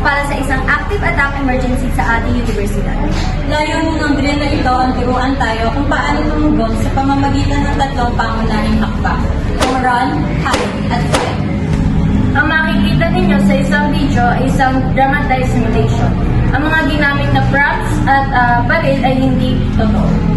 para sa isang active attack emergency sa ating universidad. Layunin ng drill na ito ang turuan tayo kung paano tumugon sa pamamagitan ng tatlong pangunahing hakbang: run, hide, at fight. Ang makikita ninyo sa isang video ay isang dramatized simulation. Ang mga ginamit na props at baril ay hindi totoo.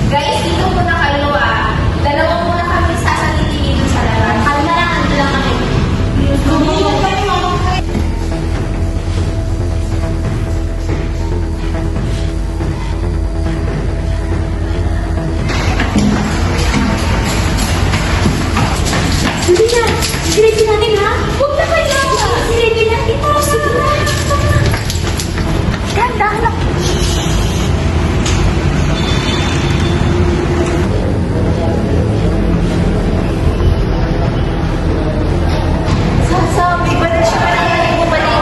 Guys, dito muna kayo Dalawa muna kami sasalitin dito sa laran. Kalma lang, ando lang kami. Sige na! Sige natin ha! Huwag na kayo! Sige natin ito! Sige na! Ganda! Sasabi ba na siya kaya bumalik?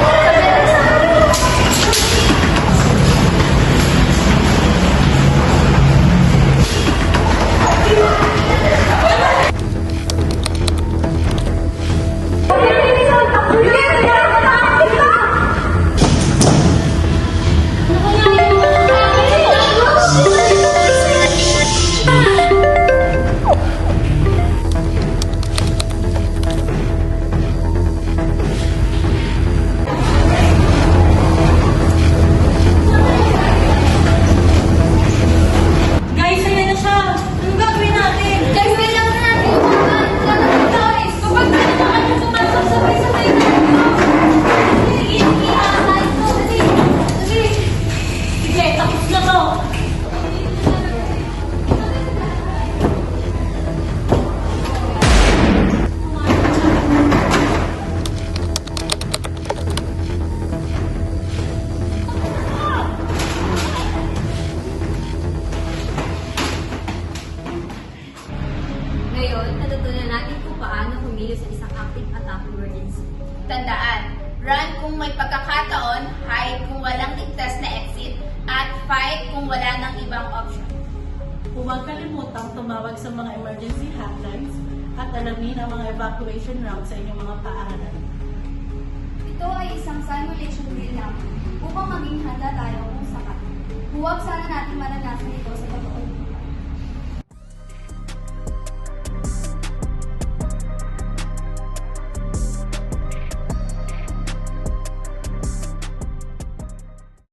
Guys, ayan na siya! Anong gagawin natin? Guys, kailangan natin guys! Kapag kailangan natin sumasabay-sabay na sige, i-aasay ko. Sige. Sige, tapos na to! Ngayon, natutunan natin kung paano humilos sa isang active attack emergency. Tandaan, run kung may pagkakataon, hide kung walang ligtas na exit, at fight kung wala nang ibang option. Huwag kalimutang tumawag sa mga emergency hotlines at alamin ang mga evacuation routes sa inyong mga paaralan. Ito ay isang simulation drill lamang upang maging handa tayo kung sakali. Huwag sana natin maranasan ito sa totoo.